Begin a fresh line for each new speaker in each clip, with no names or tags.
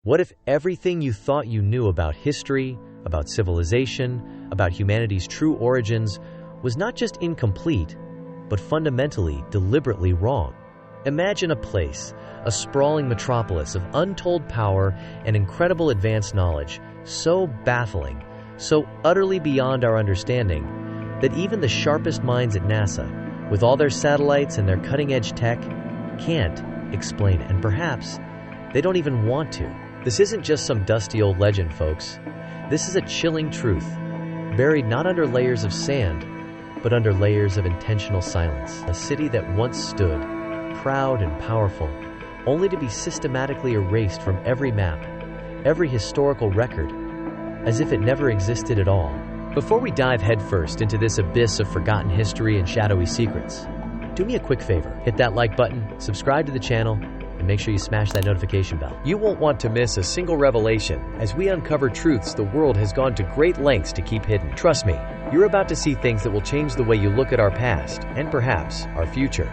What if everything you thought you knew about history, about civilization, about humanity's true origins was not just incomplete, but fundamentally, deliberately wrong? Imagine a place, a sprawling metropolis of untold power and incredible advanced knowledge, so baffling, so utterly beyond our understanding, that even the sharpest minds at NASA, with all their satellites and their cutting-edge tech, can't explain it, and perhaps they don't even want to. This isn't just some dusty old legend, folks. This is a chilling truth, buried not under layers of sand, but under layers of intentional silence. A city that once stood, proud and powerful, only to be systematically erased from every map, every historical record, as if it never existed at all. Before we dive headfirst into this abyss of forgotten history and shadowy secrets, do me a quick favor. Hit that like button, subscribe to the channel, and make sure you smash that notification bell. You won't want to miss a single revelation as we uncover truths the world has gone to great lengths to keep hidden. Trust me, you're about to see things that will change the way you look at our past and perhaps our future.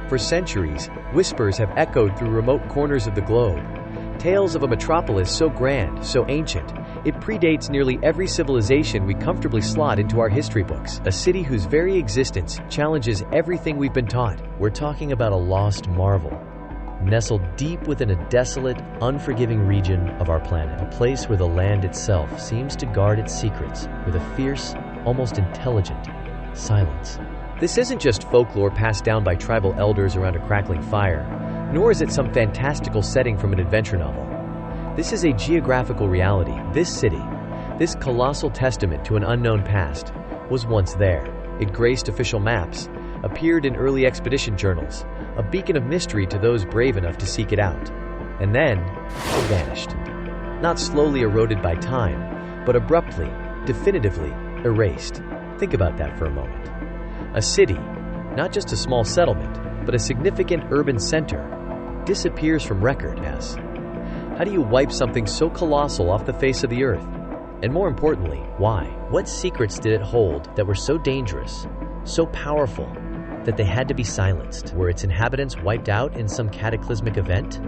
For centuries, whispers have echoed through remote corners of the globe. Tales of a metropolis so grand, so ancient, it predates nearly every civilization we comfortably slot into our history books. A city whose very existence challenges everything we've been taught. We're talking about a lost marvel, nestled deep within a desolate, unforgiving region of our planet. A place where the land itself seems to guard its secrets with a fierce, almost intelligent silence. This isn't just folklore passed down by tribal elders around a crackling fire, nor is it some fantastical setting from an adventure novel. This is a geographical reality. This city, this colossal testament to an unknown past, was once there. It graced official maps, appeared in early expedition journals, a beacon of mystery to those brave enough to seek it out. And then, it vanished. Not slowly eroded by time, but abruptly, definitively erased. Think about that for a moment. A city, not just a small settlement, but a significant urban center, disappears from record. Yes. How do you wipe something so colossal off the face of the earth? And more importantly, why? What secrets did it hold that were so dangerous, so powerful, that they had to be silenced? Were its inhabitants wiped out in some cataclysmic event?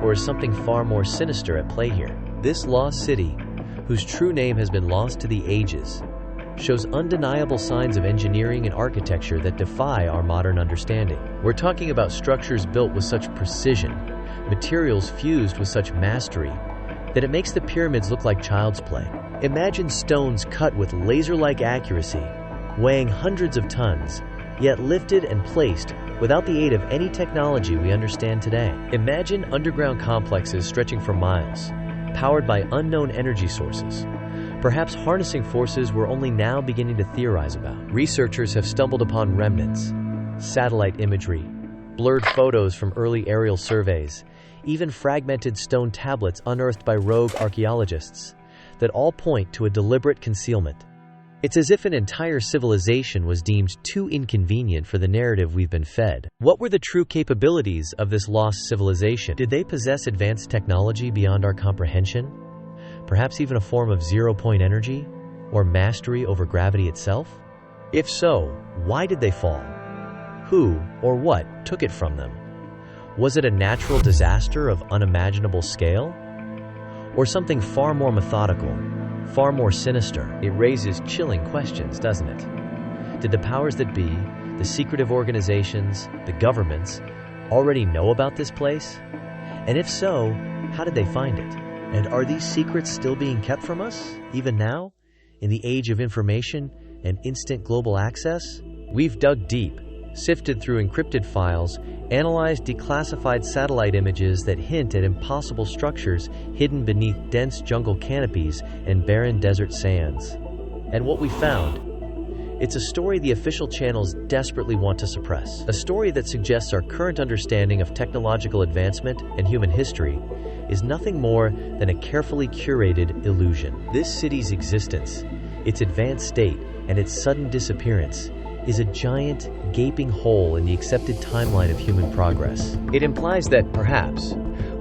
Or is something far more sinister at play here? This lost city, whose true name has been lost to the ages, shows undeniable signs of engineering and architecture that defy our modern understanding. We're talking about structures built with such precision, materials fused with such mastery, that it makes the pyramids look like child's play. Imagine stones cut with laser-like accuracy, weighing hundreds of tons, yet lifted and placed without the aid of any technology we understand today. Imagine underground complexes stretching for miles, powered by unknown energy sources, perhaps harnessing forces we're only now beginning to theorize about. Researchers have stumbled upon remnants, satellite imagery, blurred photos from early aerial surveys, even fragmented stone tablets unearthed by rogue archaeologists, that all point to a deliberate concealment. It's as if an entire civilization was deemed too inconvenient for the narrative we've been fed. What were the true capabilities of this lost civilization? Did they possess advanced technology beyond our comprehension? Perhaps even a form of zero-point energy? Or mastery over gravity itself? If so, why did they fall? Who or what took it from them? Was it a natural disaster of unimaginable scale? Or something far more methodical, far more sinister? It raises chilling questions, doesn't it? Did the powers that be, the secretive organizations, the governments, already know about this place? And if so, how did they find it? And are these secrets still being kept from us, even now, in the age of information and instant global access? We've dug deep, sifted through encrypted files, analyzed declassified satellite images that hint at impossible structures hidden beneath dense jungle canopies and barren desert sands. And what we found? It's a story the official channels desperately want to suppress. A story that suggests our current understanding of technological advancement and human history is nothing more than a carefully curated illusion. This city's existence, its advanced state, and its sudden disappearance is a giant, gaping hole in the accepted timeline of human progress. It implies that, perhaps,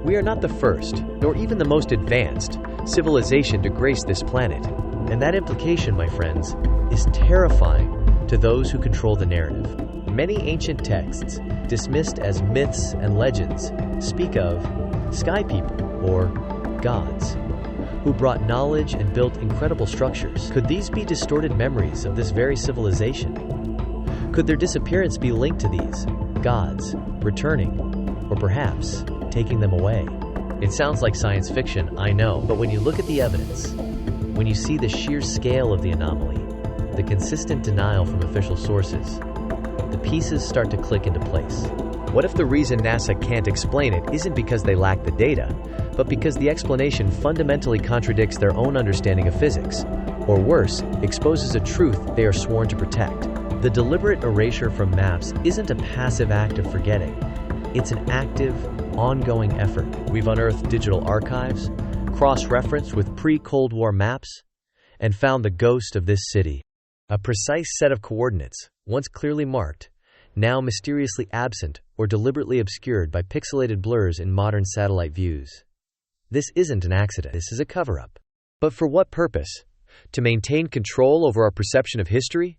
we are not the first, nor even the most advanced, civilization to grace this planet. And that implication, my friends, is terrifying to those who control the narrative. Many ancient texts, dismissed as myths and legends, speak of sky people or gods, who brought knowledge and built incredible structures. Could these be distorted memories of this very civilization? Could their disappearance be linked to these gods returning, or perhaps taking them away? It sounds like science fiction, I know, but when you look at the evidence, when you see the sheer scale of the anomaly, the consistent denial from official sources, the pieces start to click into place. What if the reason NASA can't explain it isn't because they lack the data, but because the explanation fundamentally contradicts their own understanding of physics, or worse, exposes a truth they are sworn to protect? The deliberate erasure from maps isn't a passive act of forgetting. It's an active, ongoing effort. We've unearthed digital archives, cross-referenced with pre-Cold War maps, and found the ghost of this city. A precise set of coordinates, once clearly marked, now mysteriously absent or deliberately obscured by pixelated blurs in modern satellite views. This isn't an accident. This is a cover-up. But for what purpose? To maintain control over our perception of history?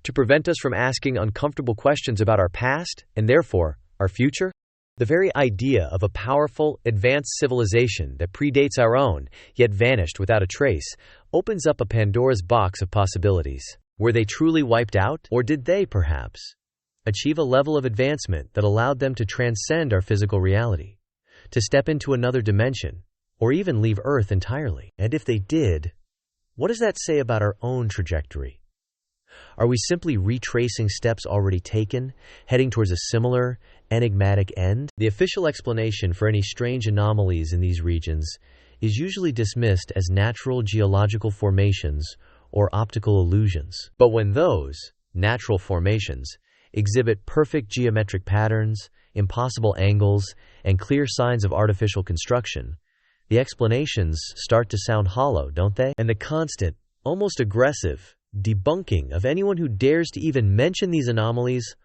To prevent us from asking uncomfortable questions about our past, and therefore, our future? The very idea of a powerful, advanced civilization that predates our own, yet vanished without a trace, opens up a Pandora's box of possibilities. Were they truly wiped out? Or did they, perhaps, achieve a level of advancement that allowed them to transcend our physical reality, to step into another dimension, or even leave Earth entirely? And if they did, what does that say about our own trajectory? Are we simply retracing steps already taken, heading towards a similar, enigmatic end? The official explanation for any strange anomalies in these regions is usually dismissed as natural geological formations or optical illusions. But when those natural formations exhibit perfect geometric patterns, impossible angles, and clear signs of artificial construction, the explanations start to sound hollow, don't they? And the constant, almost aggressive, debunking of anyone who dares to even mention these anomalies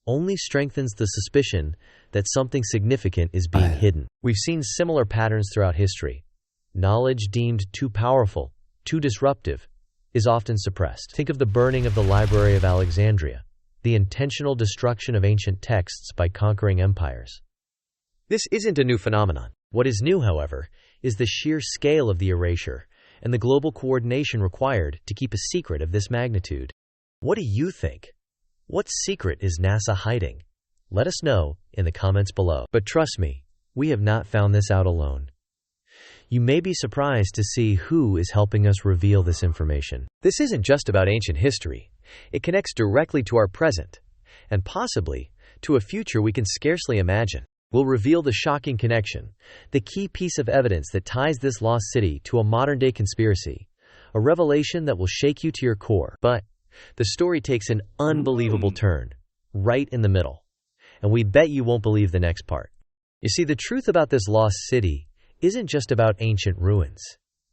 only strengthens the suspicion that something significant is being hidden. We've seen similar patterns throughout history. Knowledge deemed too powerful, too disruptive, is often suppressed. Think of the burning of the Library of Alexandria, the intentional destruction of ancient texts by conquering empires. This isn't a new phenomenon. What is new, however, is the sheer scale of the erasure and the global coordination required to keep a secret of this magnitude. What do you think? What secret is NASA hiding? Let us know in the comments below. But trust me, we have not found this out alone. You may be surprised to see who is helping us reveal this information. This isn't just about ancient history. It connects directly to our present, and possibly to a future we can scarcely imagine. We'll reveal the shocking connection, the key piece of evidence that ties this lost city to a modern-day conspiracy, a revelation that will shake you to your core. But the story takes an unbelievable turn, right in the middle, and we bet you won't believe the next part. You see, the truth about this lost city isn't just about ancient ruins.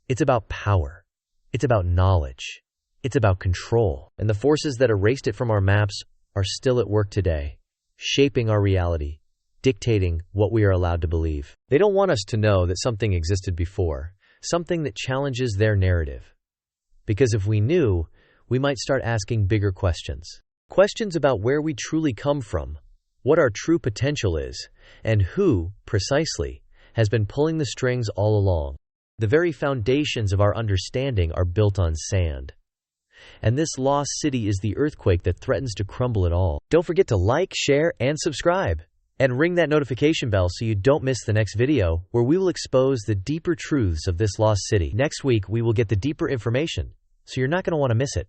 It's about power. It's about knowledge. It's about control. And the forces that erased it from our maps are still at work today, shaping our reality, dictating what we are allowed to believe. They don't want us to know that something existed before, something that challenges their narrative. Because if we knew, we might start asking bigger questions. Questions about where we truly come from, what our true potential is, and who, precisely, has been pulling the strings all along. The very foundations of our understanding are built on sand. And this lost city is the earthquake that threatens to crumble it all. Don't forget to like, share, and subscribe. And ring that notification bell so you don't miss the next video, where we will expose the deeper truths of this lost city. Next week, we will get the deeper information, so you're not going to want to miss it.